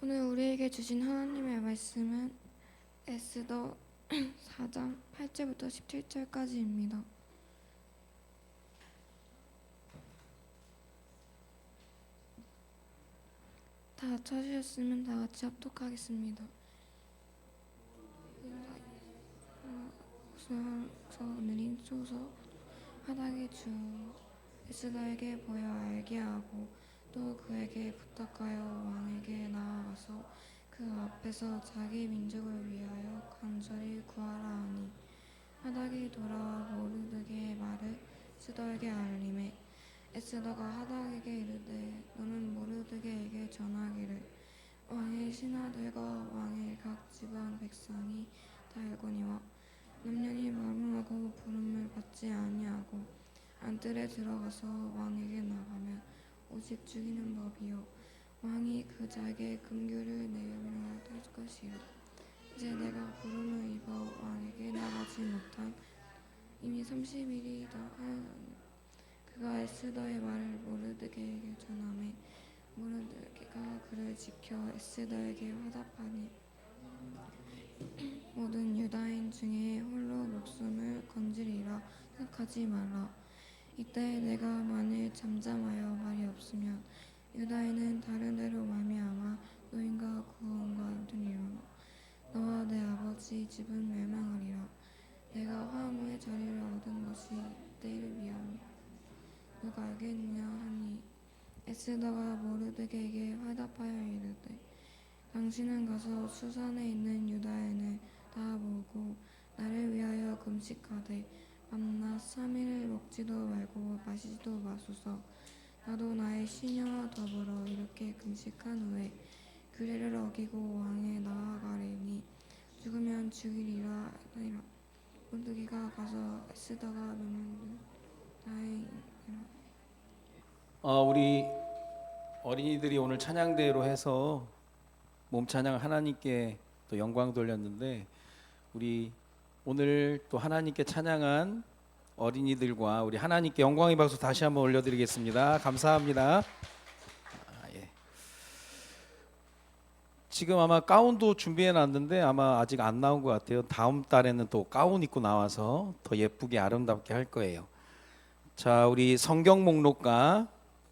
오늘 우리에게 주신 하나님의 말씀은 에스더 4장 8절부터 17절까지입니다. 다 찾으셨으면 다 같이 합독하겠습니다. 내린 소서 하닥의 주 에스더에게 보여 알게 하고 또 그에게 부탁하여 왕에게 나아가서 그 앞에서 자기 민족을 위하여 간절히 구하라 하니 하닥이 돌아와 모르드게의 말을 에스더에게 알림해 에스더가 하닥에게 이르되 너는 모르드게에게 전하기를 왕의 신하들과 왕의 각 지방 백성이 다 알거니와 남년이 마음하고 부름을 받지 아니하고 안뜰에 들어가서 왕에게 나가면 오직 죽이는 법이요 왕이 그 자에게 금규를 내리라 할 것이라. 이제 내가 부름을 입어 왕에게 나가지 못한 이미 30일이다 하였느니라. 그가 에스더의 말을 모르드게에게 전하매 모르드게가 그를 지켜 에스더에게 화답하니 모든 유다인 중에 홀로 목숨을 건지리라 생각하지 말라. 이때 내가 만일 잠잠하여 말이 없으면 유다인은 다른 데로 말미암아 노인과 구원과 되리로마 너와 내 아버지 집은 멸망하리라. 내가 화목의 자리를 얻은 것이 이때를 위함이라. 누가 알겠느냐 하니 에스더가 모르드게에게 화답하여 이르되 당신은 가서 수산에 있는 유다인을 다 모으고 나를 위하여 금식하되 밤낮 3일을 먹지도 말고 마시지도 마소서. 나도 나의 시녀와 더불어 이렇게 금식한 후에 규례를 어기고 왕에 나아가리니 죽으면 죽이리라 하니라. 모르드게가 가서 에스더가 눈물 다행이라. 우리 어린이들이 오늘 찬양대회로 해서 몸 찬양 하나님께 또 영광 돌렸는데 우리 오늘 또 하나님께 찬양한 어린이들과 우리 하나님께 영광의 박수 다시 한번 올려드리겠습니다. 감사합니다. 예. 지금 아마 가운도 준비해 놨는데 아마 아직 안 나온 것 같아요. 다음 달에는 또 가운 입고 나와서 더 예쁘게 아름답게 할 거예요. 자, 우리 성경 목록과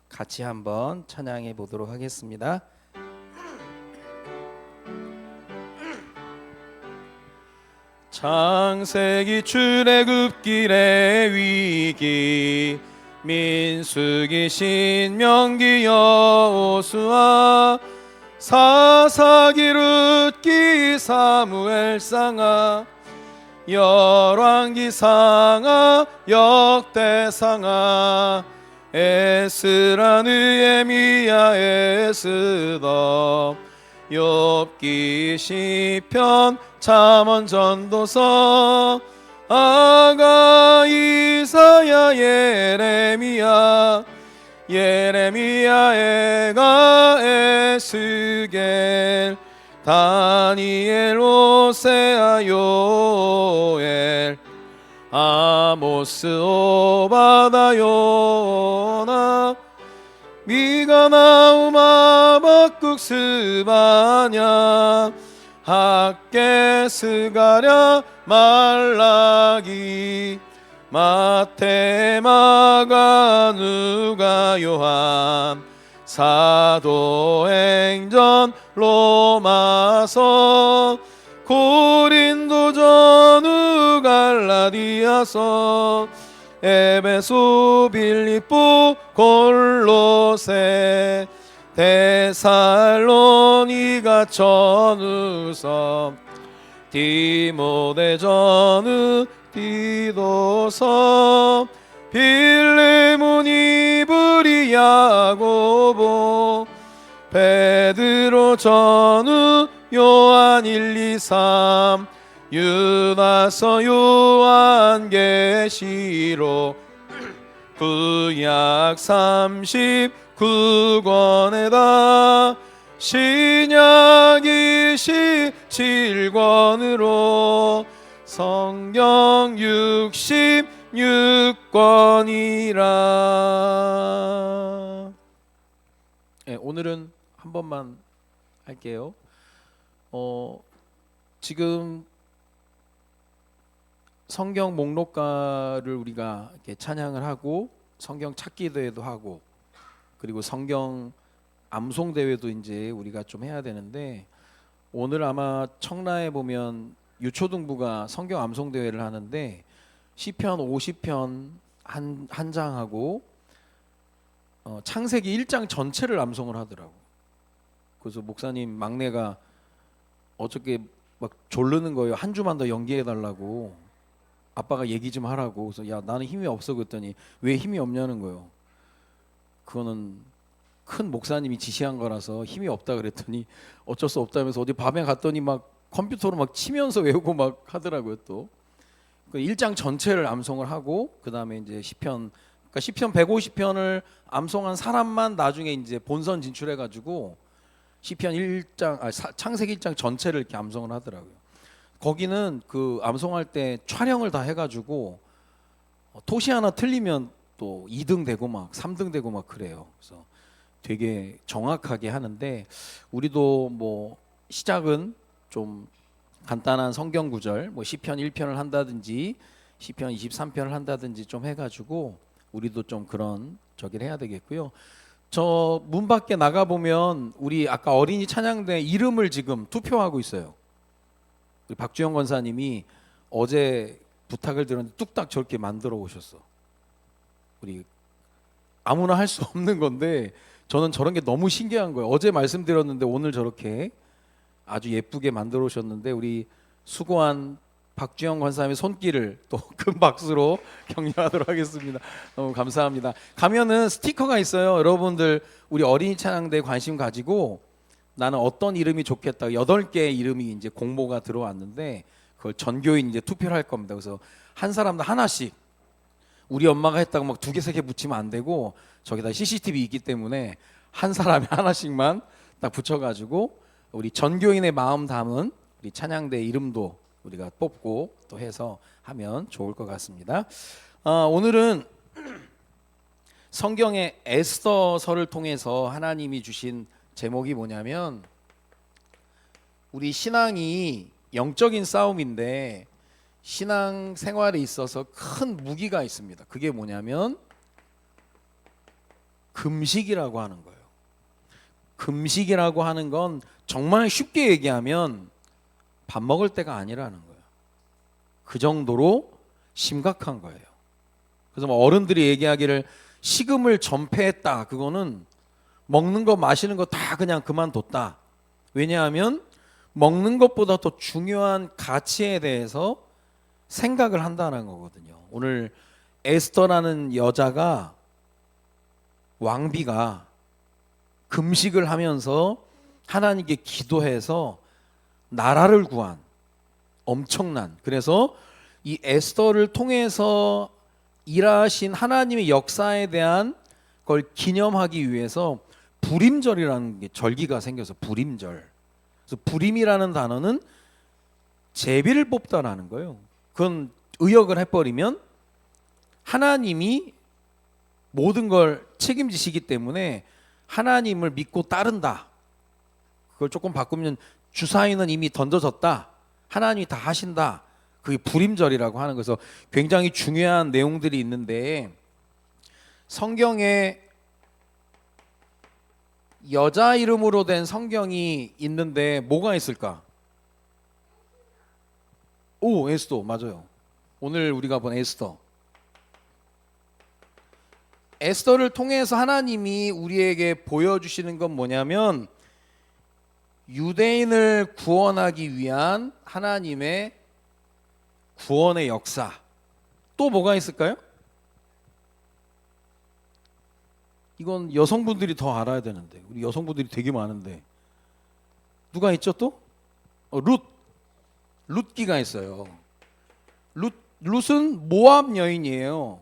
같이 한번 찬양해 보도록 하겠습니다. 창세기 출애굽길의 위기 민수기 신명기 여호수아 사사기 룻기 사무엘상하 열왕기상하 역대상하 에스라 느헤미야 에스더 욥기 시편 잠언 전도서 아가 이사야 예레미야 에가 에스겔 다니엘 호세아 요엘 아모스 오바다 요나 미가 나움 하박국 스바냐 학개 스가랴 말라기 마태 마가 누가 요한 사도행전 로마서 고린도전 갈라디아서 에베소 빌립보 골로새 데살로니가 전후서 디모데 전후 디도서 빌레몬 이브리 야고보 베드로 전후 요한 1, 2, 3 유다서 요한계시록 구약 39권에다 신약 27권으로 성경 66권이라. 네, 오늘은 한 번만 할게요. 지금 성경 목록가를 우리가 이렇게 찬양을 하고 성경 찾기 대회도 하고 그리고 성경 암송 대회도 이제 우리가 좀 해야 되는데 오늘 아마 청라에 보면 유초등부가 성경 암송 대회를 하는데 시편 50편 한 장하고 창세기 1장 전체를 암송을 하더라고. 그래서 목사님 막내가 어저께 막 졸르는 거예요. 한 주만 더 연기해 달라고. 아빠가 얘기 좀 하라고. 그래서 야 나는 힘이 없어 그랬더니 왜 힘이 없냐는 거예요. 그거는 큰 목사님이 지시한 거라서 힘이 없다 그랬더니 어쩔 수 없다면서 어디 밤에 갔더니 막 컴퓨터로 막 치면서 외우고 막 하더라고요. 또 그 1장 전체를 암송을 하고 그 다음에 이제 시편 그러니까 시편 150편을 암송한 사람만 나중에 이제 본선 진출해가지고 시편 1장 창세기 1장 전체를 이렇게 암송을 하더라고요. 거기는 그 암송할 때 촬영을 다 해가지고 토시 하나 틀리면 또 2등 되고 막 3등 되고 막 그래요. 그래서 되게 정확하게 하는데 우리도 뭐 시작은 좀 간단한 성경 구절 뭐 시편 1편을 한다든지 시편 23편을 한다든지 좀 해가지고 우리도 좀 그런 저기를 해야 되겠고요. 저 문 밖에 나가 보면 우리 아까 어린이 찬양대 이름을 지금 투표하고 있어요. 우리 박주영 권사님이 어제 부탁을 드렸는데 뚝딱 저렇게 만들어 오셨어. 우리 아무나 할 수 없는 건데 저는 저런 게 너무 신기한 거예요. 어제 말씀드렸는데 오늘 저렇게 아주 예쁘게 만들어 오셨는데 우리 수고한 박주영 권사님의 손길을 또 큰 박수로 격려하도록 하겠습니다. 너무 감사합니다. 가면은 스티커가 있어요. 여러분들 우리 어린이 찬양대에 관심 가지고 나는 어떤 이름이 좋겠다. 8개의 이름이 이제 공모가 들어왔는데 그걸 전교인 이제 투표를 할 겁니다. 그래서 한 사람당 하나씩 우리 엄마가 했다고 막 2개, 3개 붙이면 안 되고 저기다 CCTV 있기 때문에 한 사람에 하나씩만 딱 붙여가지고 우리 전교인의 마음 담은 우리 찬양대 이름도 우리가 뽑고 또 해서 하면 좋을 것 같습니다. 오늘은 성경의 에스더서를 통해서 하나님이 주신 제목이 뭐냐면 우리 신앙이 영적인 싸움인데 신앙 생활에 있어서 큰 무기가 있습니다. 그게 뭐냐면 금식이라고 하는 거예요. 금식이라고 하는 건 정말 쉽게 얘기하면 밥 먹을 때가 아니라는 거예요. 그 정도로 심각한 거예요. 그래서 뭐 어른들이 얘기하기를 식음을 전폐했다. 그거는 먹는 거 마시는 거 다 그냥 그만뒀다. 왜냐하면 먹는 것보다 더 중요한 가치에 대해서 생각을 한다는 거거든요. 오늘 에스더라는 여자가 왕비가 금식을 하면서 하나님께 기도해서 나라를 구한 엄청난 그래서 이 에스더를 통해서 일하신 하나님의 역사에 대한 걸 기념하기 위해서 불임절이라는 게 절기가 생겨서 불임절. 그래서 불임이라는 단어는 제비를 뽑다라는 거예요. 그건 의역을 해버리면 하나님이 모든 걸 책임지시기 때문에 하나님을 믿고 따른다. 그걸 조금 바꾸면 주사위는 이미 던져졌다. 하나님이 다 하신다. 그게 불임절이라고 하는 거에서 굉장히 중요한 내용들이 있는데 성경에 여자 이름으로 된 성경이 있는데 뭐가 있을까? 오, 에스더 맞아요. 오늘 우리가 본 에스더. 에스더를 통해서 하나님이 우리에게 보여주시는 건 뭐냐면 유대인을 구원하기 위한 하나님의 구원의 역사. 또 뭐가 있을까요? 이건 여성분들이 더 알아야 되는데 우리 여성분들이 되게 많은데 누가 있죠 또? 룻기가 있어요. 룻은 모압 여인이에요.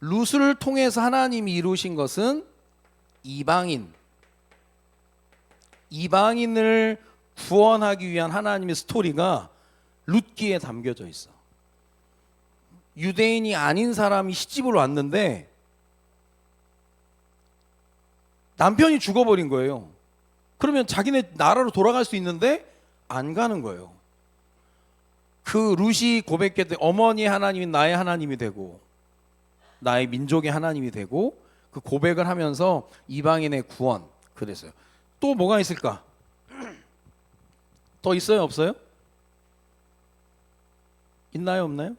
룻을 통해서 하나님이 이루신 것은 이방인을 구원하기 위한 하나님의 스토리가 룻기에 담겨져 있어. 유대인이 아닌 사람이 시집을 왔는데 남편이 죽어버린 거예요. 그러면 자기네 나라로 돌아갈 수 있는데 안 가는 거예요. 그 룻이 고백했던 어머니의 하나님이 나의 하나님이 되고 나의 민족의 하나님이 되고 그 고백을 하면서 이방인의 구원 그랬어요. 또 뭐가 있을까? 더 있어요, 없어요? 있나요, 없나요?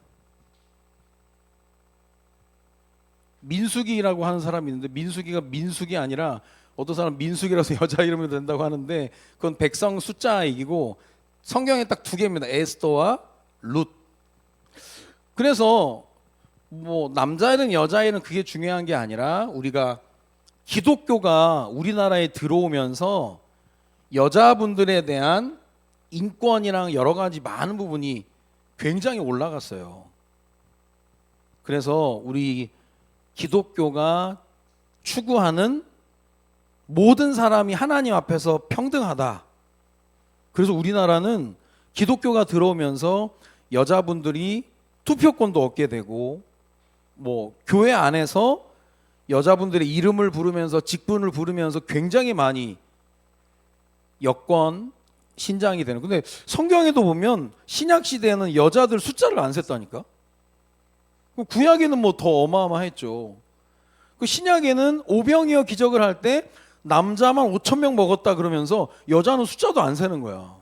민수기라고 하는 사람이 있는데 민수기가 민숙이 아니라 어떤 사람 민숙이라서 여자 이름이 된다고 하는데 그건 백성 숫자 얘기고 성경에 딱 두 개입니다. 에스더와 룻. 그래서 뭐 남자일은 여자일은 그게 중요한 게 아니라 우리가 기독교가 우리나라에 들어오면서 여자분들에 대한 인권이랑 여러 가지 많은 부분이 굉장히 올라갔어요. 그래서 우리 기독교가 추구하는 모든 사람이 하나님 앞에서 평등하다. 그래서 우리나라는 기독교가 들어오면서 여자분들이 투표권도 얻게 되고 뭐 교회 안에서 여자분들의 이름을 부르면서 직분을 부르면서 굉장히 많이 여권 신장이 되는. 근데 성경에도 보면 신약 시대에는 여자들 숫자를 안 셌다니까. 구약에는 뭐 더 어마어마했죠. 그 신약에는 오병이어 기적을 할 때 남자만 5천 명 먹었다 그러면서 여자는 숫자도 안 세는 거야.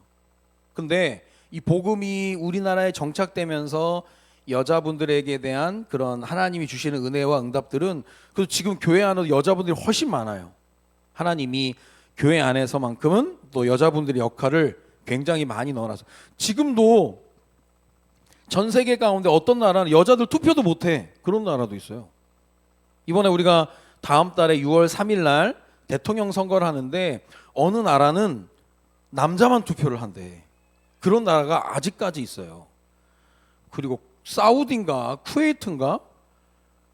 근데 이 복음이 우리나라에 정착되면서 여자분들에게 대한 그런 하나님이 주시는 은혜와 응답들은 그 지금 교회 안에도 여자분들이 훨씬 많아요. 하나님이 교회 안에서만큼은 또 여자분들의 역할을 굉장히 많이 넣어놔서 지금도 전 세계 가운데 어떤 나라는 여자들 투표도 못해. 그런 나라도 있어요. 이번에 우리가 다음 달에 6월 3일 날 대통령 선거를 하는데 어느 나라는 남자만 투표를 한대. 그런 나라가 아직까지 있어요. 그리고 사우디인가 쿠웨이트인가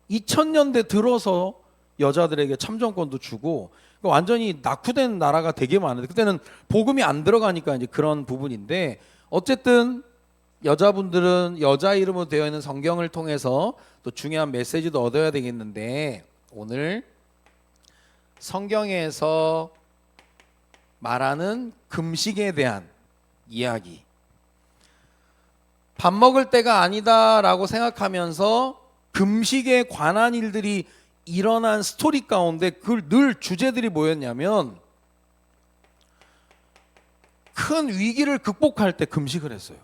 2000년대 들어서 여자들에게 참정권도 주고 완전히 낙후된 나라가 되게 많은데 그때는 복음이 안 들어가니까 이제 그런 부분인데 어쨌든 여자분들은 여자 이름으로 되어 있는 성경을 통해서 또 중요한 메시지도 얻어야 되겠는데 오늘 성경에서 말하는 금식에 대한 이야기. 밥 먹을 때가 아니다라고 생각하면서 금식에 관한 일들이 일어난 스토리 가운데 그 늘 주제들이 뭐였냐면 큰 위기를 극복할 때 금식을 했어요.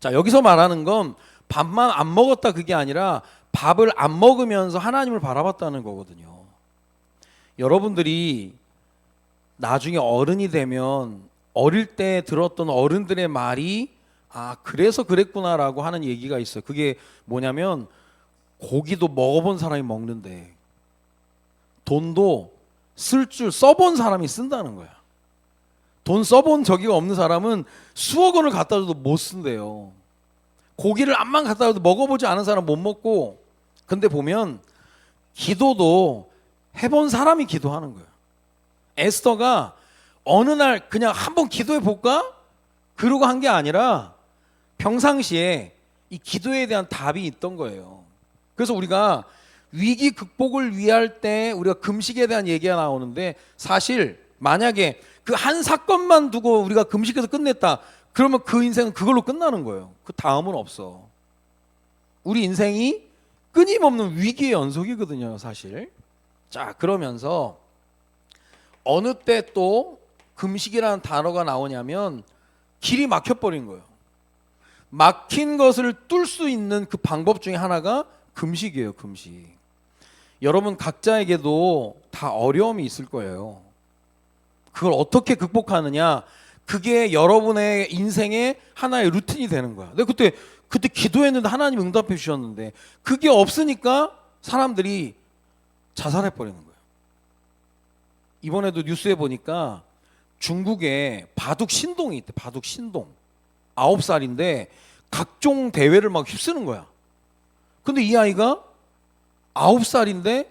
자, 여기서 말하는 건 밥만 안 먹었다 그게 아니라 밥을 안 먹으면서 하나님을 바라봤다는 거거든요. 여러분들이 나중에 어른이 되면 어릴 때 들었던 어른들의 말이 아 그래서 그랬구나라고 하는 얘기가 있어요. 그게 뭐냐면 고기도 먹어본 사람이 먹는데 돈도 쓸 줄 써본 사람이 쓴다는 거야. 돈 써본 적이 없는 사람은 수억 원을 갖다 줘도 못 쓴대요. 고기를 암만 갖다 줘도 먹어보지 않은 사람 못 먹고. 근데 보면 기도도 해본 사람이 기도하는 거야. 에스더가 어느 날 그냥 한번 기도해 볼까? 그러고 한 게 아니라 평상시에 이 기도에 대한 답이 있던 거예요. 그래서 우리가 위기 극복을 위할 때 우리가 금식에 대한 얘기가 나오는데 사실 만약에 그 한 사건만 두고 우리가 금식해서 끝냈다 그러면 그 인생은 그걸로 끝나는 거예요. 그 다음은 없어. 우리 인생이 끊임없는 위기의 연속이거든요, 사실. 자, 그러면서 어느 때 또 금식이라는 단어가 나오냐면 길이 막혀버린 거예요. 막힌 것을 뚫을 수 있는 그 방법 중에 하나가 금식이에요, 금식. 여러분 각자에게도 다 어려움이 있을 거예요. 그걸 어떻게 극복하느냐? 그게 여러분의 인생의 하나의 루틴이 되는 거야. 내가 그때 기도했는데 하나님 응답해 주셨는데 그게 없으니까 사람들이 자살해 버리는 거예요. 이번에도 뉴스에 보니까 중국에 바둑 신동이 있대. 바둑 신동. 9살인데 각종 대회를 막 휩쓰는 거야. 근데 이 아이가 9살인데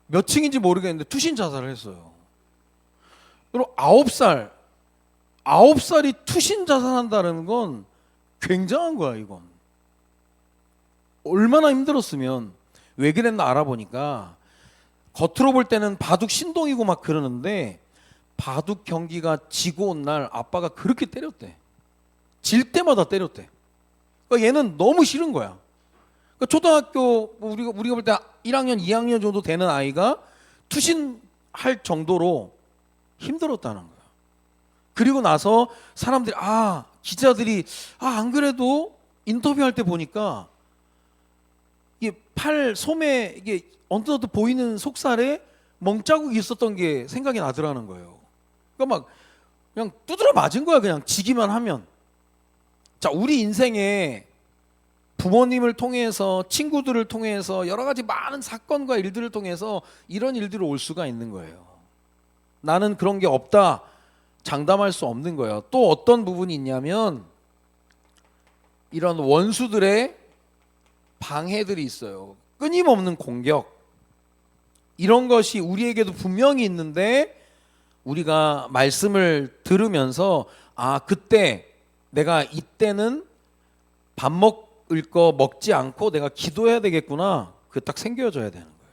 몇 층인지 모르겠는데 투신 자살을 했어요. 그리고 9살이 투신 자살한다는 건 굉장한 거야, 이건. 얼마나 힘들었으면. 왜 그랬나 알아보니까 겉으로 볼 때는 바둑 신동이고 막 그러는데 바둑 경기가 지고 온 날 아빠가 그렇게 때렸대. 질 때마다 때렸대. 그러니까 얘는 너무 싫은 거야. 그러니까 초등학교 우리가 볼 때 1학년, 2학년 정도 되는 아이가 투신할 정도로 힘들었다는 거야. 그리고 나서 사람들이 기자들이 안 그래도 인터뷰할 때 보니까 이게 팔 소매 이게 언뜻 보이는 속살에 멍자국이 있었던 게 생각이 나더라는 거예요. 그러니까 막 그냥 두드려 맞은 거야. 그냥 지기만 하면. 자, 우리 인생에 부모님을 통해서 친구들을 통해서 여러 가지 많은 사건과 일들을 통해서 이런 일들이 올 수가 있는 거예요. 나는 그런 게 없다 장담할 수 없는 거예요. 또 어떤 부분이 있냐면 이런 원수들의 방해들이 있어요. 끊임없는 공격. 이런 것이 우리에게도 분명히 있는데 우리가 말씀을 들으면서 그때 내가 이때는 밥 먹을 거 먹지 않고 내가 기도해야 되겠구나. 그 딱 생겨져야 되는 거예요.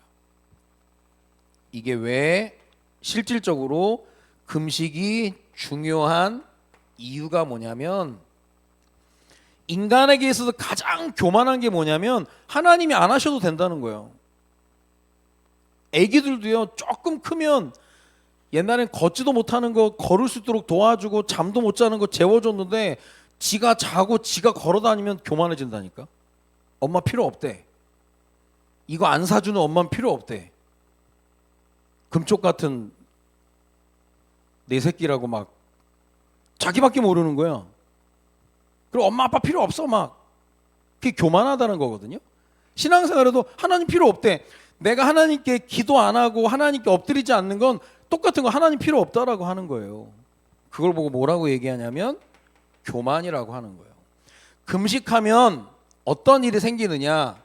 이게 왜 실질적으로 금식이 중요한 이유가 뭐냐면 인간에게 있어서 가장 교만한 게 뭐냐면 하나님이 안 하셔도 된다는 거예요. 애기들도요, 조금 크면 옛날엔 걷지도 못하는 거 걸을 수 있도록 도와주고 잠도 못 자는 거 재워줬는데 지가 자고 지가 걸어다니면 교만해진다니까. 엄마 필요 없대. 이거 안 사주는 엄마는 필요 없대. 금쪽 같은 내 새끼라고 막 자기밖에 모르는 거야. 그리고 엄마 아빠 필요 없어 막. 그게 교만하다는 거거든요. 신앙생활에도 하나님 필요 없대. 내가 하나님께 기도 안 하고 하나님께 엎드리지 않는 건 똑같은 거 하나님 필요 없다라고 하는 거예요. 그걸 보고 뭐라고 얘기하냐면 교만이라고 하는 거예요. 금식하면 어떤 일이 생기느냐?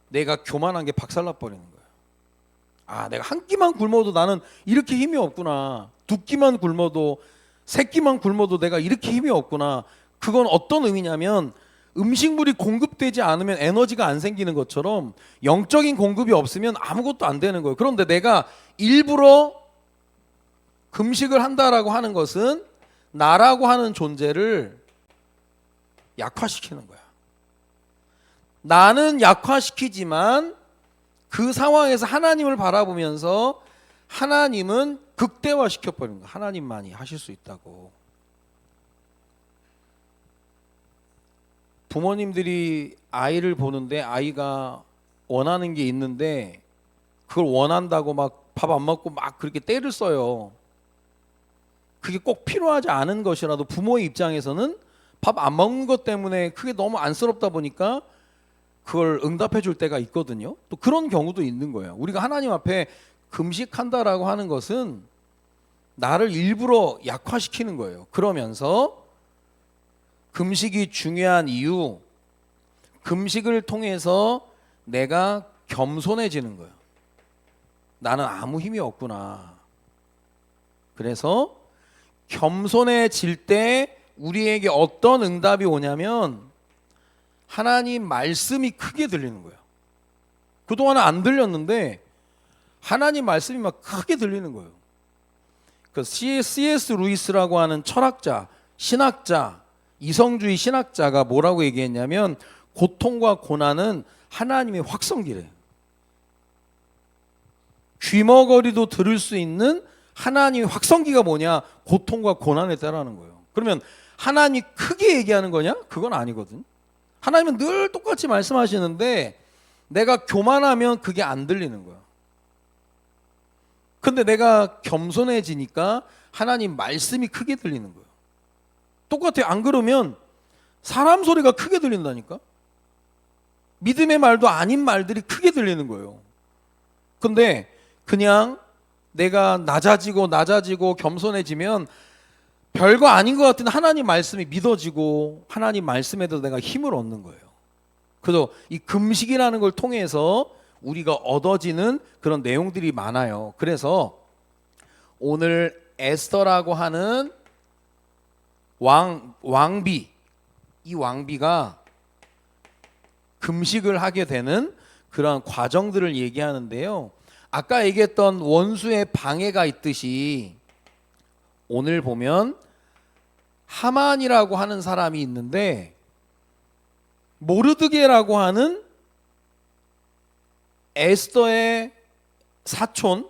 내가 교만한 게 박살나 버리는 거예요. 내가 한 끼만 굶어도 나는 이렇게 힘이 없구나. 두 끼만 굶어도 세 끼만 굶어도 내가 이렇게 힘이 없구나. 그건 어떤 의미냐면 음식물이 공급되지 않으면 에너지가 안 생기는 것처럼 영적인 공급이 없으면 아무것도 안 되는 거예요. 그런데 내가 일부러 금식을 한다라고 하는 것은 나라고 하는 존재를 약화시키는 거야. 나는 약화시키지만 그 상황에서 하나님을 바라보면서 하나님은 극대화시켜버리는 거야. 하나님만이 하실 수 있다고. 부모님들이 아이를 보는데 아이가 원하는 게 있는데 그걸 원한다고 막 밥 안 먹고 막 그렇게 떼를 써요. 그게 꼭 필요하지 않은 것이라도 부모의 입장에서는 밥 안 먹는 것 때문에 그게 너무 안쓰럽다 보니까 그걸 응답해 줄 때가 있거든요. 또 그런 경우도 있는 거예요. 우리가 하나님 앞에 금식한다라고 하는 것은 나를 일부러 약화시키는 거예요. 그러면서 금식이 중요한 이유, 금식을 통해서 내가 겸손해지는 거예요. 나는 아무 힘이 없구나. 그래서 겸손해질 때 우리에게 어떤 응답이 오냐면 하나님 말씀이 크게 들리는 거예요. 그동안은 안 들렸는데 하나님 말씀이 막 크게 들리는 거예요. 그 C.S. 루이스라고 하는 철학자, 신학자, 이성주의 신학자가 뭐라고 얘기했냐면 고통과 고난은 하나님의 확성기래요. 귀머거리도 들을 수 있는 하나님의 확성기가 뭐냐? 고통과 고난에 따라는 거예요. 그러면 하나님이 크게 얘기하는 거냐? 그건 아니거든. 하나님은 늘 똑같이 말씀하시는데 내가 교만하면 그게 안 들리는 거야. 근데 내가 겸손해지니까 하나님 말씀이 크게 들리는 거예요. 똑같아요. 안 그러면 사람 소리가 크게 들린다니까. 믿음의 말도 아닌 말들이 크게 들리는 거예요. 근데 그냥 내가 낮아지고 겸손해지면 별거 아닌 것 같은 하나님 말씀이 믿어지고 하나님 말씀에도 내가 힘을 얻는 거예요. 그래서 이 금식이라는 걸 통해서 우리가 얻어지는 그런 내용들이 많아요. 그래서 오늘 에스더라고 하는 왕비, 이 왕비가 금식을 하게 되는 그런 과정들을 얘기하는데요. 아까 얘기했던 원수의 방해가 있듯이 오늘 보면 하만이라고 하는 사람이 있는데 모르드게라고 하는 에스더의 사촌,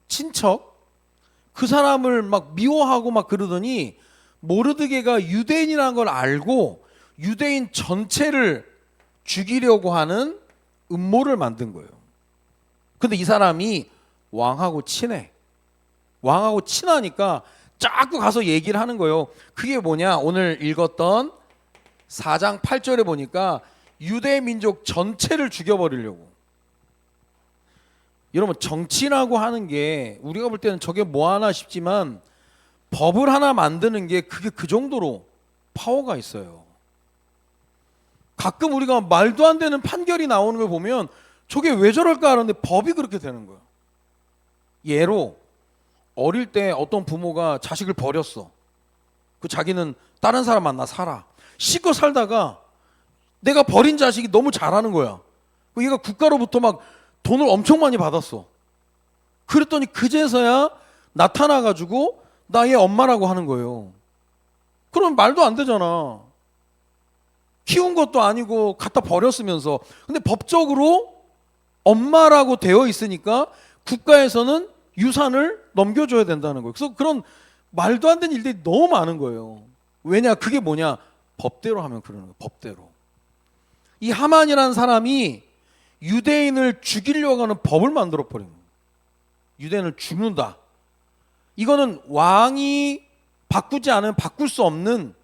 친척, 그 사람을 막 미워하고 막 그러더니 모르드게가 유대인이라는 걸 알고 유대인 전체를 죽이려고 하는 음모를 만든 거예요. 근데 이 사람이 왕하고 친해. 왕하고 친하니까 자꾸 가서 얘기를 하는 거예요. 그게 뭐냐? 오늘 읽었던 4장 8절에 보니까 유대 민족 전체를 죽여버리려고. 여러분, 정치라고 하는 게 우리가 볼 때는 저게 뭐 하나 싶지만 법을 하나 만드는 게 그게 그 정도로 파워가 있어요. 가끔 우리가 말도 안 되는 판결이 나오는 걸 보면 저게 왜 저럴까 하는데 법이 그렇게 되는 거예요. 예로 어릴 때 어떤 부모가 자식을 버렸어. 그 자기는 다른 사람 만나 살아. 실컷 살다가 내가 버린 자식이 너무 잘하는 거야. 얘가 국가로부터 막 돈을 엄청 많이 받았어. 그랬더니 그제서야 나타나가지고 나 얘 엄마라고 하는 거예요. 그럼 말도 안 되잖아. 키운 것도 아니고 갖다 버렸으면서. 근데 법적으로 엄마라고 되어 있으니까 국가에서는 유산을 넘겨줘야 된다는 거예요. 그래서 그런 말도 안 되는 일들이 너무 많은 거예요. 왜냐? 그게 뭐냐? 법대로 하면 그러는 거예요. 법대로. 이 하만이라는 사람이 유대인을 죽이려고 하는 법을 만들어 버린 거예요. 유대인을 죽는다. 이거는 왕이 바꾸지 않으면 바꿀 수 없는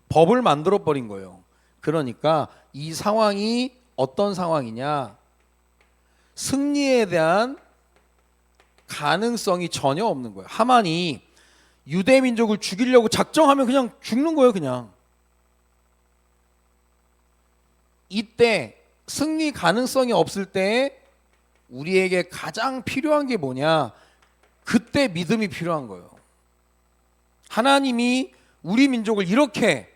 법을 만들어 버린 거예요. 그러니까 이 상황이 어떤 상황이냐? 승리에 대한 가능성이 전혀 없는 거예요. 하만이 유대 민족을 죽이려고 작정하면 그냥 죽는 거예요, 그냥. 이때 승리 가능성이 없을 때 우리에게 가장 필요한 게 뭐냐? 그때 믿음이 필요한 거예요. 하나님이 우리 민족을 이렇게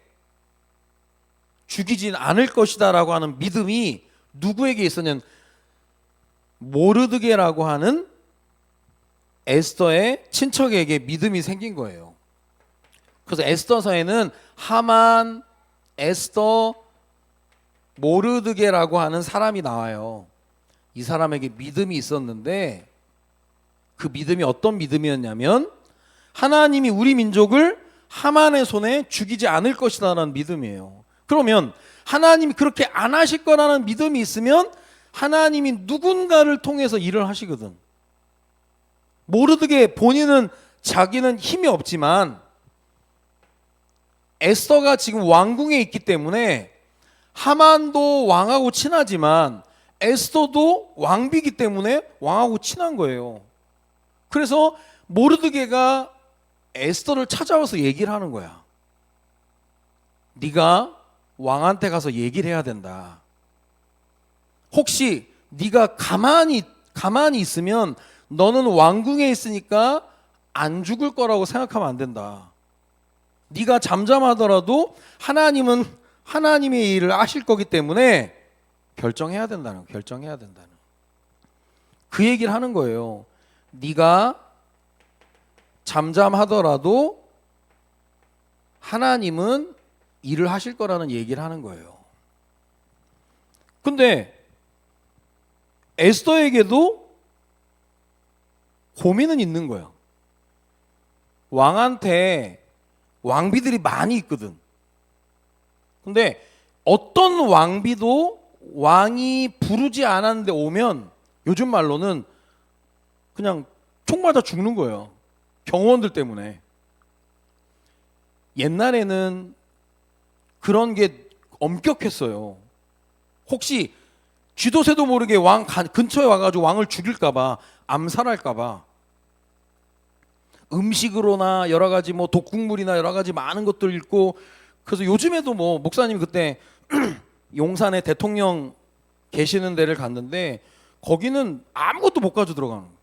죽이진 않을 것이다라고 하는 믿음이 누구에게 있었냐면 모르드게라고 하는 에스더의 친척에게 믿음이 생긴 거예요. 그래서 에스더서에는 하만, 에스더, 모르드게라고 하는 사람이 나와요. 이 사람에게 믿음이 있었는데 그 믿음이 어떤 믿음이었냐면 하나님이 우리 민족을 하만의 손에 죽이지 않을 것이라는 믿음이에요. 그러면 하나님이 그렇게 안 하실 거라는 믿음이 있으면 하나님이 누군가를 통해서 일을 하시거든. 모르드게 본인은 자기는 힘이 없지만 에스더가 지금 왕궁에 있기 때문에 하만도 왕하고 친하지만 에스더도 왕비기 때문에 왕하고 친한 거예요. 그래서 모르드게가 에스더를 찾아와서 얘기를 하는 거야. 네가 왕한테 가서 얘기를 해야 된다. 혹시 네가 가만히 있으면 너는 왕궁에 있으니까 안 죽을 거라고 생각하면 안 된다. 네가 잠잠하더라도 하나님은 하나님의 일을 하실 거기 때문에 결정해야 된다는 그 얘기를 하는 거예요. 네가 잠잠하더라도 하나님은 일을 하실 거라는 얘기를 하는 거예요. 근데 에스더에게도 고민은 있는 거예요. 왕한테 왕비들이 많이 있거든. 근데 어떤 왕비도 왕이 부르지 않았는데 오면 요즘 말로는 그냥 총 맞아 죽는 거예요. 경호원들 때문에. 옛날에는 그런 게 엄격했어요. 혹시 쥐도 새도 모르게 왕 근처에 와가지고 왕을 죽일까봐, 암살할까봐 음식으로나 여러 가지 뭐 독국물이나 여러 가지 많은 것들 읽고. 그래서 요즘에도 뭐 목사님 그때 용산에 대통령 계시는 데를 갔는데 거기는 아무것도 못 가지고 들어가는 거예요.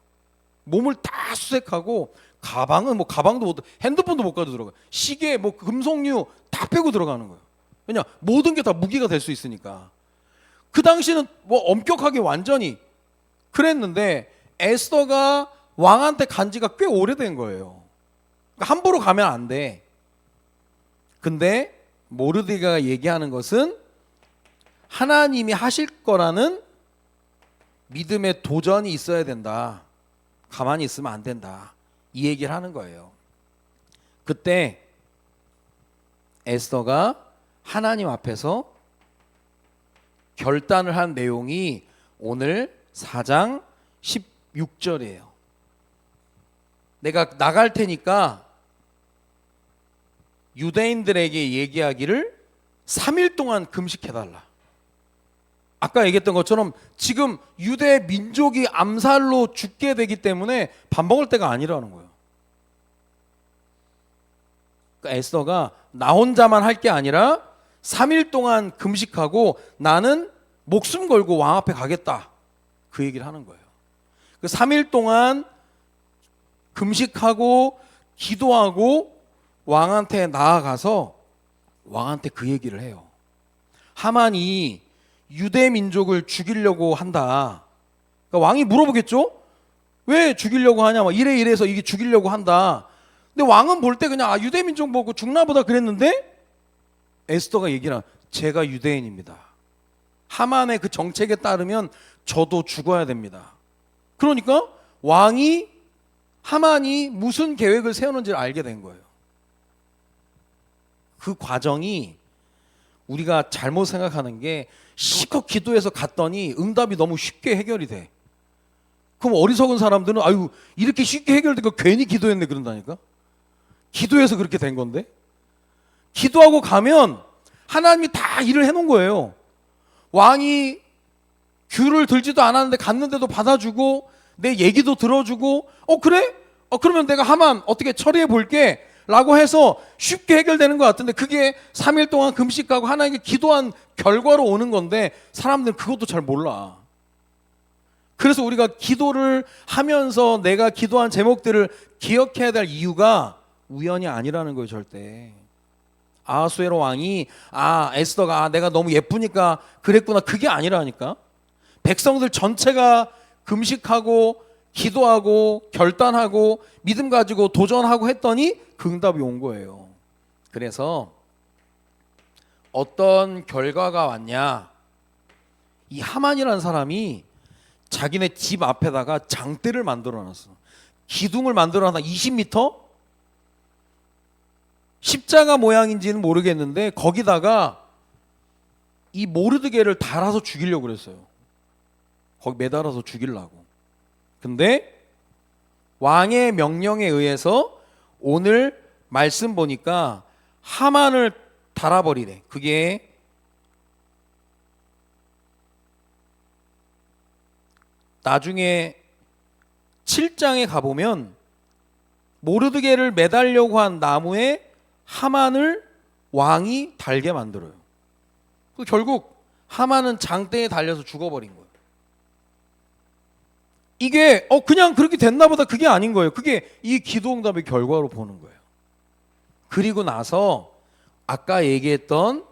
몸을 다 수색하고 가방은 뭐 가방도 못, 핸드폰도 못 가지고 들어가. 시계, 뭐 금속류 다 빼고 들어가는 거예요. 왜냐 모든 게 다 무기가 될 수 있으니까. 그 당시는 뭐 엄격하게 완전히 그랬는데 에스더가 왕한테 간 지가 꽤 오래된 거예요. 함부로 가면 안 돼. 근데 모르드게가 얘기하는 것은 하나님이 하실 거라는 믿음의 도전이 있어야 된다. 가만히 있으면 안 된다. 이 얘기를 하는 거예요. 그때 에스더가 하나님 앞에서 결단을 한 내용이 오늘 4장 16절이에요. 내가 나갈 테니까 유대인들에게 얘기하기를 3일 동안 금식해달라. 아까 얘기했던 것처럼 지금 유대 민족이 암살로 죽게 되기 때문에 밥 먹을 때가 아니라는 거예요. 그러니까 에스더가 나 혼자만 할 게 아니라 3일 동안 금식하고 나는 목숨 걸고 왕 앞에 가겠다. 그 얘기를 하는 거예요. 그 3일 동안 금식하고 기도하고 왕한테 나아가서 왕한테 그 얘기를 해요. 하만이 유대 민족을 죽이려고 한다. 그러니까 왕이 물어보겠죠? 왜 죽이려고 하냐? 이래서 이게 죽이려고 한다. 근데 왕은 볼 때 그냥 유대 민족 보고 죽나 보다 그랬는데 에스더가 얘기를 제가 유대인입니다. 하만의 그 정책에 따르면 저도 죽어야 됩니다. 그러니까 하만이 무슨 계획을 세우는지를 알게 된 거예요. 그 과정이 우리가 잘못 생각하는 게 실컷 기도해서 갔더니 응답이 너무 쉽게 해결이 돼. 그럼 어리석은 사람들은 아유 이렇게 쉽게 해결되고 괜히 기도했네 그런다니까. 기도해서 그렇게 된 건데. 기도하고 가면 하나님이 다 일을 해놓은 거예요. 왕이 귤을 들지도 않았는데 갔는데도 받아주고 내 얘기도 들어주고 그래? 그러면 내가 하만 어떻게 처리해 볼게 라고 해서 쉽게 해결되는 것 같은데 그게 3일 동안 금식하고 하나님께 기도한 결과로 오는 건데 사람들은 그것도 잘 몰라. 그래서 우리가 기도를 하면서 내가 기도한 제목들을 기억해야 될 이유가 우연이 아니라는 거예요. 절대. 아하수에로 왕이 에스더가 내가 너무 예쁘니까 그랬구나 그게 아니라니까. 백성들 전체가 금식하고 기도하고 결단하고 믿음 가지고 도전하고 했더니 그 응답이 온 거예요. 그래서 어떤 결과가 왔냐. 이 하만이라는 사람이 자기네 집 앞에다가 장대를 만들어놨어. 기둥을 만들어놨다 20m? 십자가 모양인지는 모르겠는데 거기다가 이 모르드게를 달아서 죽이려고 그랬어요. 거기 매달아서 죽이려고. 근데 왕의 명령에 의해서 오늘 말씀 보니까 하만을 달아버리래. 그게 나중에 7장에 가보면 모르드게를 매달려고 한 나무에 하만을 왕이 달게 만들어요. 결국 하만은 장대에 달려서 죽어버린 거예요. 이게 그냥 그렇게 됐나 보다 그게 아닌 거예요. 그게 이 기도응답의 결과로 보는 거예요. 그리고 나서 아까 얘기했던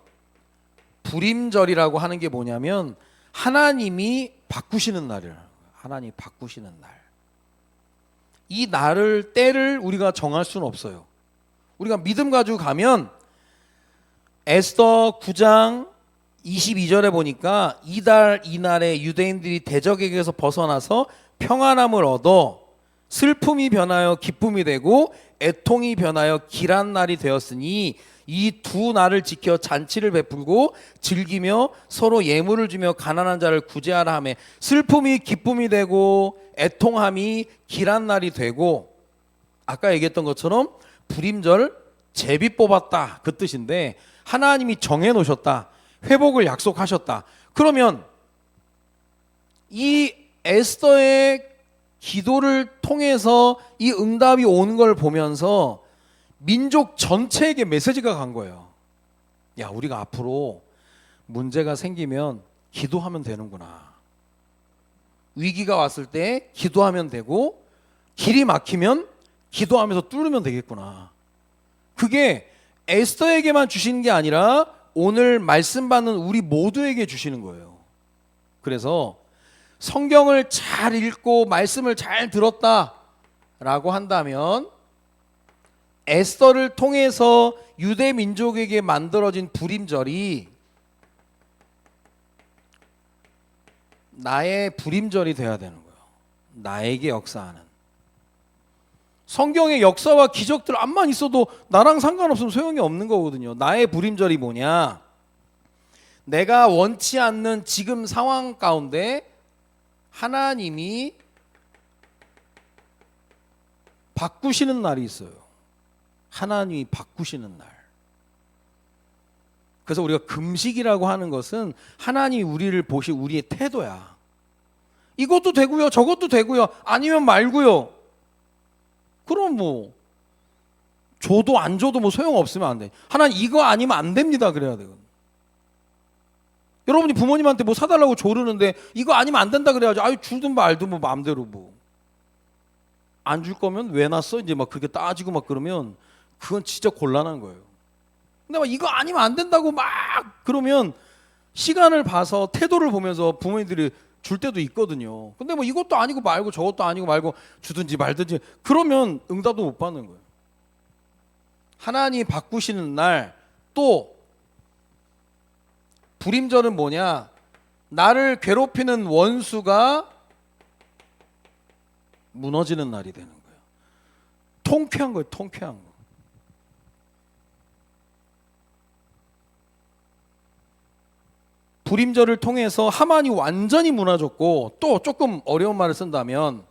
불임절이라고 하는 게 뭐냐면 하나님이 바꾸시는 날이에요. 하나님이 바꾸시는 날. 이 날을 때를 우리가 정할 수는 없어요. 우리가 믿음 가지고 가면 에스더 9장 22절에 보니까 이달 이날에 유대인들이 대적에게서 벗어나서 평안함을 얻어 슬픔이 변하여 기쁨이 되고 애통이 변하여 길한 날이 되었으니 이 두 날을 지켜 잔치를 베풀고 즐기며 서로 예물을 주며 가난한 자를 구제하라 하며 슬픔이 기쁨이 되고 애통함이 길한 날이 되고 아까 얘기했던 것처럼 불임절 제비 뽑았다 그 뜻인데 하나님이 정해놓으셨다. 회복을 약속하셨다. 그러면 이 에스더의 기도를 통해서 이 응답이 온 걸 보면서 민족 전체에게 메시지가 간 거예요. 야, 우리가 앞으로 문제가 생기면 기도하면 되는구나. 위기가 왔을 때 기도하면 되고 길이 막히면 기도하면서 뚫으면 되겠구나. 그게 에스더에게만 주시는 게 아니라 오늘 말씀 받는 우리 모두에게 주시는 거예요. 그래서 성경을 잘 읽고 말씀을 잘 들었다라고 한다면 에스더를 통해서 유대 민족에게 만들어진 불임절이 나의 불임절이 돼야 되는 거예요. 나에게 역사하는. 성경의 역사와 기적들 암만 있어도 나랑 상관없으면 소용이 없는 거거든요. 나의 불임절이 뭐냐? 내가 원치 않는 지금 상황 가운데 하나님이 바꾸시는 날이 있어요. 하나님이 바꾸시는 날. 그래서 우리가 금식이라고 하는 것은 하나님이 우리를 보시 우리의 태도야. 이것도 되고요, 저것도 되고요, 아니면 말고요. 그럼 뭐 줘도 안 줘도 뭐 소용없으면 안 돼. 하나님 이거 아니면 안 됩니다 그래야 돼요. 여러분이 부모님한테 뭐 사달라고 조르는데 이거 아니면 안 된다 그래야지. 아유 주든 말든 뭐 마음대로 뭐. 안 줄 거면 왜 놨어? 이제 막 그렇게 따지고 막 그러면 그건 진짜 곤란한 거예요. 근데 막 이거 아니면 안 된다고 막 그러면 시간을 봐서 태도를 보면서 부모님들이 줄 때도 있거든요. 근데 뭐 이것도 아니고 말고 저것도 아니고 말고 주든지 말든지 그러면 응답도 못 받는 거예요. 하나님이 바꾸시는 날 또 불임절은 뭐냐? 나를 괴롭히는 원수가 무너지는 날이 되는 거예요. 통쾌한 거예요. 통쾌한 거. 불임절을 통해서 하만이 완전히 무너졌고 또 조금 어려운 말을 쓴다면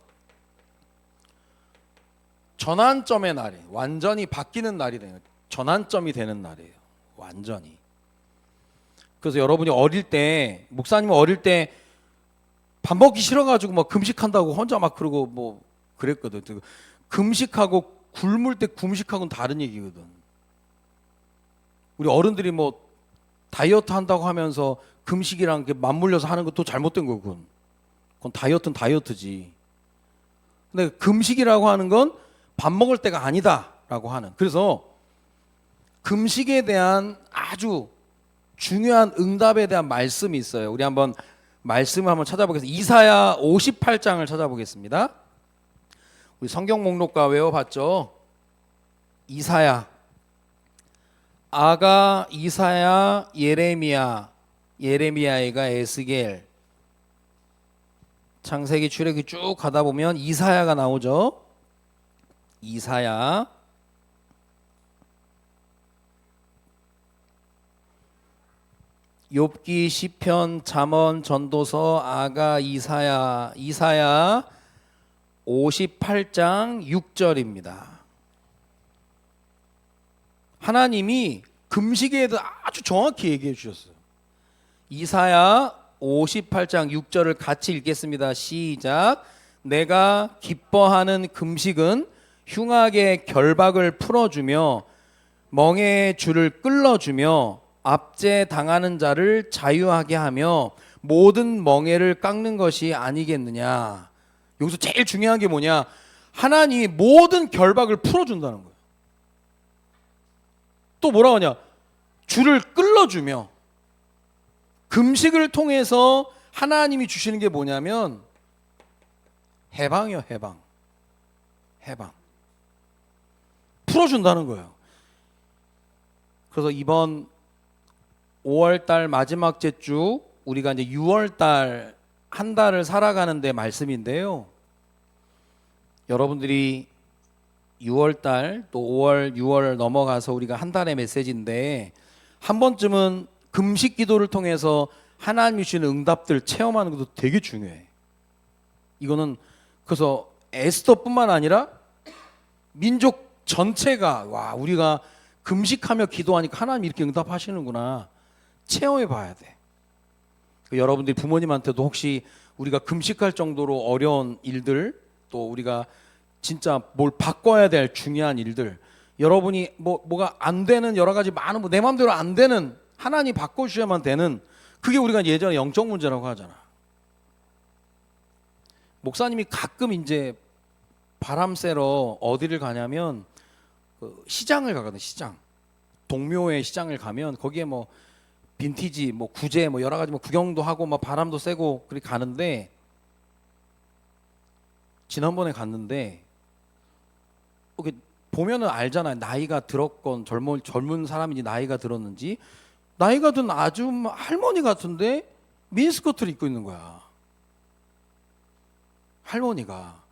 전환점의 날이 완전히 바뀌는 날이 되는 전환점이 되는 날이에요. 완전히. 그래서 여러분이 어릴 때 목사님은 어릴 때 밥 먹기 싫어가지고 막 금식한다고 혼자 막 그러고 뭐 그랬거든. 금식하고 굶을 때 금식하고는 다른 얘기거든. 우리 어른들이 뭐 다이어트 한다고 하면서 금식이랑 맞물려서 하는 것도 잘못된 거고 그건 다이어트는 다이어트지. 근데 금식이라고 하는 건 밥 먹을 때가 아니다라고 하는. 그래서 금식에 대한 아주 중요한 응답에 대한 말씀이 있어요. 우리 한번 말씀을 한번 찾아보겠습니다. 이사야 58장을 찾아보겠습니다. 우리 성경 목록과 외워봤죠? 이사야, 아가, 이사야, 예레미야, 예레미야가 에스겔, 창세기, 출애굽기 쭉 가다 보면 이사야가 나오죠. 이사야, 욥기, 시편, 잠언, 전도서, 아가, 이사야, 이사야 58장 6절입니다. 하나님이 금식에 대해서 아주 정확히 얘기해 주셨어요. 이사야 58장 6절을 같이 읽겠습니다. 시작. 내가 기뻐하는 금식은 흉악의 결박을 풀어주며 멍에의 줄을 끌어주며 압제 당하는 자를 자유하게 하며 모든 멍에를 깎는 것이 아니겠느냐. 여기서 제일 중요한 게 뭐냐? 하나님이 모든 결박을 풀어준다는 거예요. 또 뭐라고 하냐? 줄을 끌어주며. 금식을 통해서 하나님이 주시는 게 뭐냐면 해방이요. 해방. 해방. 풀어준다는 거예요. 그래서 이번 5월달 마지막 주 우리가 이제 6월달 한 달을 살아가는데 말씀인데요. 여러분들이 6월달 또 5월, 6월 넘어가서 우리가 한 달의 메시지인데 한 번쯤은 금식 기도를 통해서 하나님이 주시는 응답들 체험하는 것도 되게 중요해. 이거는 그래서 에스더뿐만 아니라 민족 전체가 와 우리가 금식하며 기도하니까 하나님이 이렇게 응답하시는구나 체험해 봐야 돼. 여러분들이 부모님한테도 혹시 우리가 금식할 정도로 어려운 일들 또 우리가 진짜 뭘 바꿔야 될 중요한 일들 여러분이 뭐가 안 되는 여러 가지 많은 내 마음대로 안 되는 하나님 바꿔주셔야만 되는 그게 우리가 예전에 영적 문제라고 하잖아. 목사님이 가끔 이제 바람 쐬러 어디를 가냐면 그 시장을 가거든. 시장 동묘의 시장을 가면 거기에 뭐 빈티지 뭐 구제 뭐 여러 가지 뭐 구경도 하고 막 바람도 쐬고 그렇게 가는데 지난번에 갔는데 보면은 알잖아요. 나이가 들었건 젊은 사람인지 나이가 들었는지. 나이가 든 아줌마 할머니 같은데 미니스커트를 입고 있는 거야. 할머니가.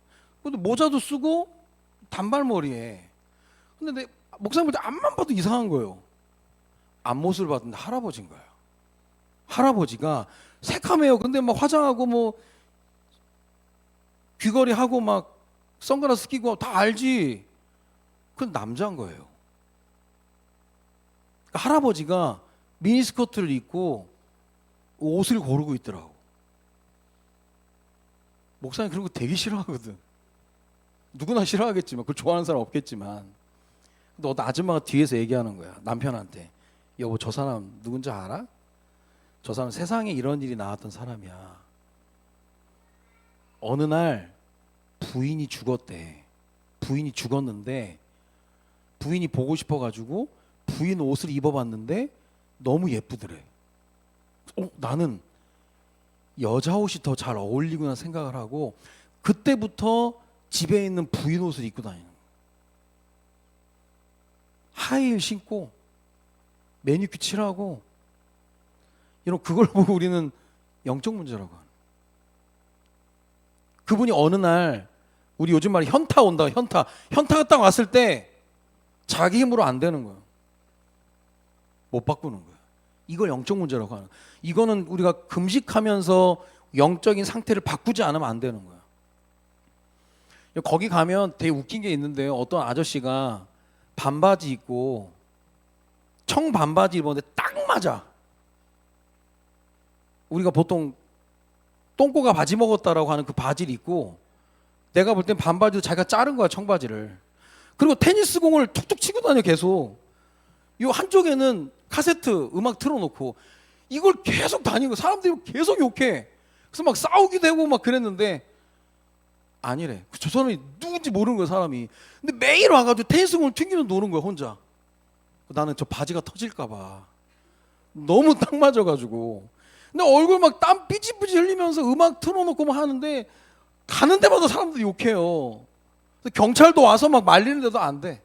근데 모자도 쓰고 단발머리에. 근데 내 목사님 볼 때 앞만 봐도 이상한 거예요. 앞모습을 봤는데 할아버지인 거예요. 할아버지가 새카매요. 근데 막 화장하고 뭐 귀걸이 하고 막 선글라스 끼고 다 알지. 그건 남자인 거예요. 그러니까 할아버지가 미니스커트를 입고 옷을 고르고 있더라고. 목사님 그런 거 되게 싫어하거든. 누구나 싫어하겠지만 그걸 좋아하는 사람 없겠지만. 근데 어떤 아줌마가 뒤에서 얘기하는 거야. 남편한테. 여보 저 사람 누군지 알아? 저 사람 세상에 이런 일이 나왔던 사람이야. 어느 날 부인이 죽었대. 부인이 죽었는데 부인이 보고 싶어가지고 부인 옷을 입어봤는데 너무 예쁘더래. 나는 여자 옷이 더 잘 어울리구나 생각을 하고 그때부터 집에 있는 부인 옷을 입고 다니는 거야. 하이힐 신고 매니큐어 칠하고 이런 그걸 보고 우리는 영적 문제라고 하는. 그분이 어느 날 우리 요즘 말에 현타 온다. 현타가 딱 왔을 때 자기 힘으로 안 되는 거예요. 못 바꾸는 거예요. 이걸 영적 문제라고 하는. 이거는 우리가 금식하면서 영적인 상태를 바꾸지 않으면 안 되는 거예요. 거기 가면 되게 웃긴 게 있는데요. 어떤 아저씨가 반바지 입고 청 반바지 입었는데 딱 맞아. 우리가 보통 똥꼬가 바지 먹었다라고 하는 그 바지를 입고 내가 볼 땐 반바지도 자기가 자른 거야, 청바지를. 그리고 테니스 공을 툭툭 치고 다녀 계속. 이 한쪽에는 카세트 음악 틀어놓고 이걸 계속 다니고 사람들이 계속 욕해. 그래서 막 싸우기도 되고 막 그랬는데 아니래. 저 사람이 누군지 모르는 거야, 사람이. 근데 매일 와가지고 테니스 공을 튕기면서 노는 거야, 혼자. 나는 저 바지가 터질까 봐. 너무 딱 맞아가지고. 근데 얼굴 막 땀 삐질삐질 흘리면서 음악 틀어놓고 막 하는데 가는 데마다 사람들이 욕해요. 경찰도 와서 막 말리는데도 안 돼.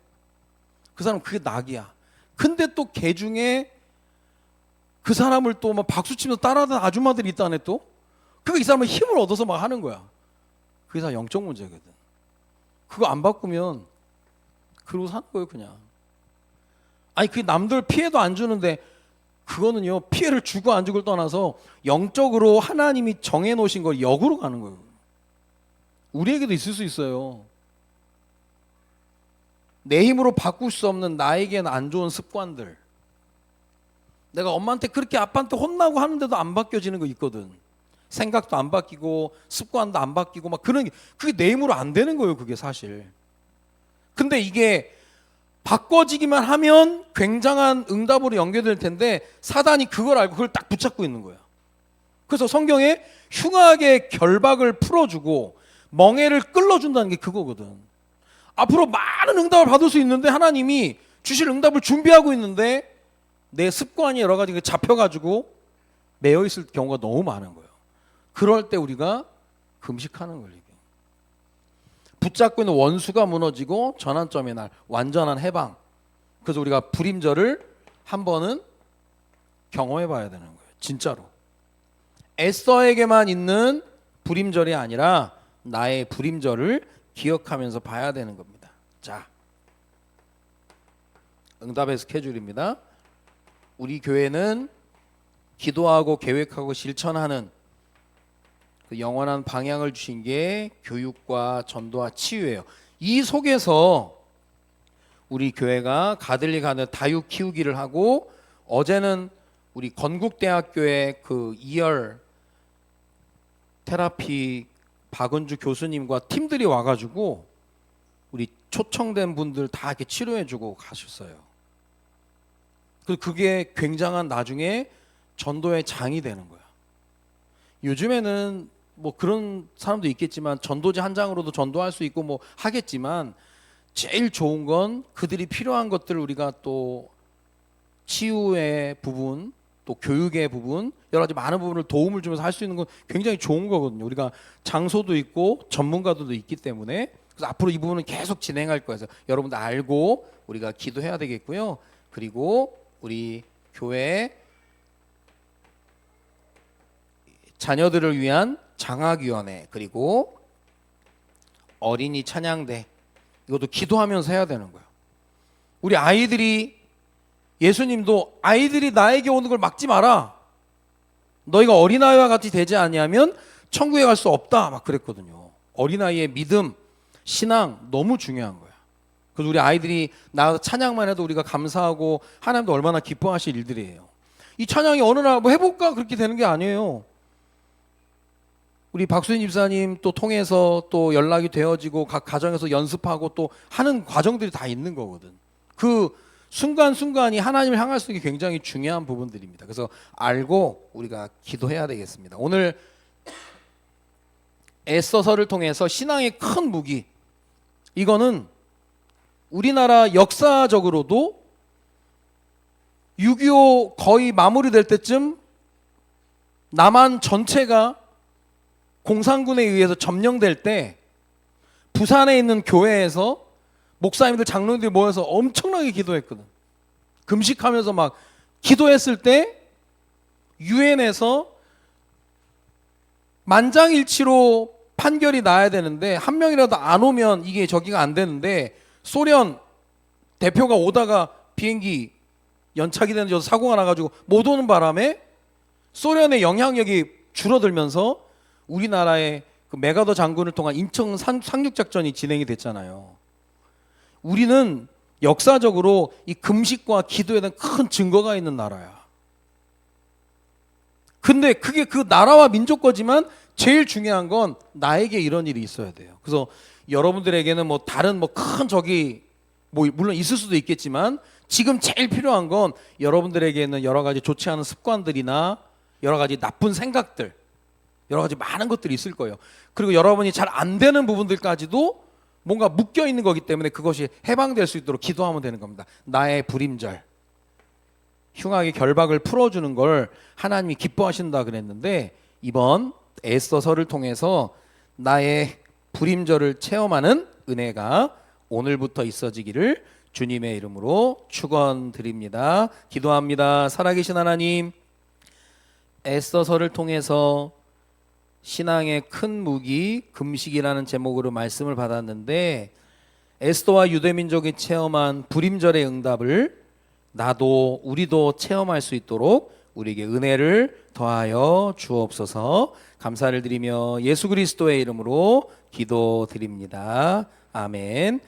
그 사람 그게 낙이야. 근데 또 개 중에 그 사람을 또 막 박수 치면서 따라하는 아줌마들이 있다네 또. 그거 이 사람은 힘을 얻어서 막 하는 거야. 그게 다 영적 문제거든. 그거 안 바꾸면 그러고 사는 거예요, 그냥. 아니 그게 남들 피해도 안 주는데 그거는요 피해를 주고 안 주고를 떠나서 영적으로 하나님이 정해놓으신 걸 역으로 가는 거예요. 우리에게도 있을 수 있어요. 내 힘으로 바꿀 수 없는 나에게는 안 좋은 습관들. 내가 엄마한테 그렇게 아빠한테 혼나고 하는데도 안 바뀌어지는 거 있거든. 생각도 안 바뀌고 습관도 안 바뀌고 막 그런 게 그게 내 힘으로 안 되는 거예요, 그게 사실. 근데 이게 바꿔지기만 하면 굉장한 응답으로 연결될 텐데 사단이 그걸 알고 그걸 딱 붙잡고 있는 거야. 그래서 성경에 흉악의 결박을 풀어주고 멍에를 끌어준다는 게 그거거든. 앞으로 많은 응답을 받을 수 있는데 하나님이 주실 응답을 준비하고 있는데 내 습관이 여러 가지 잡혀가지고 매여 있을 경우가 너무 많은 거예요. 그럴 때 우리가 금식하는 거예요. 붙잡고 있는 원수가 무너지고 전환점의 날, 완전한 해방. 그래서 우리가 불임절을 한 번은 경험해 봐야 되는 거예요. 진짜로. 에스더에게만 있는 불임절이 아니라 나의 불임절을 기억하면서 봐야 되는 겁니다. 자, 응답의 스케줄입니다. 우리 교회는 기도하고 계획하고 실천하는 그 영원한 방향을 주신 게 교육과 전도와 치유예요. 이 속에서 우리 교회가 가들리 가는 다육 키우기를 하고 어제는 우리 건국대학교의 그 2열 테라피 박은주 교수님과 팀들이 와가지고 우리 초청된 분들 다 이렇게 치료해주고 가셨어요. 그게 굉장한 나중에 전도의 장이 되는 거야. 요즘에는 뭐 그런 사람도 있겠지만 전도지 한 장으로도 전도할 수 있고 뭐 하겠지만 제일 좋은 건 그들이 필요한 것들을 우리가 또 치유의 부분 또 교육의 부분 여러 가지 많은 부분을 도움을 주면서 할 수 있는 건 굉장히 좋은 거거든요. 우리가 장소도 있고 전문가들도 있기 때문에 그래서 앞으로 이 부분은 계속 진행할 거예요. 그래서 여러분들 알고 우리가 기도해야 되겠고요. 그리고 우리 교회 자녀들을 위한 장학위원회 그리고 어린이 찬양대 이것도 기도하면서 해야 되는 거예요. 우리 아이들이 예수님도 아이들이 나에게 오는 걸 막지 마라. 너희가 어린아이와 같이 되지 아니하면 천국에 갈 수 없다. 막 그랬거든요. 어린아이의 믿음, 신앙 너무 중요한 거야. 그래서 우리 아이들이 나가서 찬양만 해도 우리가 감사하고 하나님도 얼마나 기뻐하실 일들이에요. 이 찬양이 어느 날 뭐 해볼까 그렇게 되는 게 아니에요. 우리 박수인 집사님 또 통해서 또 연락이 되어지고 각 가정에서 연습하고 또 하는 과정들이 다 있는 거거든. 그 순간순간이 하나님을 향할 수 있는 게 굉장히 중요한 부분들입니다. 그래서 알고 우리가 기도해야 되겠습니다. 오늘 에스더서를 통해서 신앙의 큰 무기, 이거는 우리나라 역사적으로도 6.25 거의 마무리될 때쯤 남한 전체가 공산군에 의해서 점령될 때 부산에 있는 교회에서 목사님들 장로님들이 모여서 엄청나게 기도했거든. 금식하면서 막 기도했을 때 유엔에서 만장일치로 판결이 나야 되는데 한 명이라도 안 오면 이게 저기가 안 되는데 소련 대표가 오다가 비행기 연착이 되는 사고가 나가지고 못 오는 바람에 소련의 영향력이 줄어들면서 우리나라의 그 메가더 장군을 통한 인천 상륙작전이 진행이 됐잖아요. 우리는 역사적으로 이 금식과 기도에 대한 큰 증거가 있는 나라야. 근데 그게 그 나라와 민족 거지만 제일 중요한 건 나에게 이런 일이 있어야 돼요. 그래서 여러분들에게는 뭐 다른 뭐 큰 적이 뭐 물론 있을 수도 있겠지만 지금 제일 필요한 건 여러분들에게는 여러 가지 좋지 않은 습관들이나 여러 가지 나쁜 생각들, 여러 가지 많은 것들이 있을 거예요. 그리고 여러분이 잘 안 되는 부분들까지도 뭔가 묶여 있는 거기 때문에 그것이 해방될 수 있도록 기도하면 되는 겁니다. 나의 불임절, 흉악의 결박을 풀어주는 걸 하나님이 기뻐하신다 그랬는데 이번 에스더서를 통해서 나의 불임절을 체험하는 은혜가 오늘부터 있어지기를 주님의 이름으로 축원드립니다. 기도합니다. 살아계신 하나님, 에스더서를 통해서 신앙의 큰 무기 금식이라는 제목으로 말씀을 받았는데 에스더와 유대민족이 체험한 불임절의 응답을 나도 우리도 체험할 수 있도록 우리에게 은혜를 더하여 주옵소서. 감사를 드리며 예수 그리스도의 이름으로 기도드립니다. 아멘.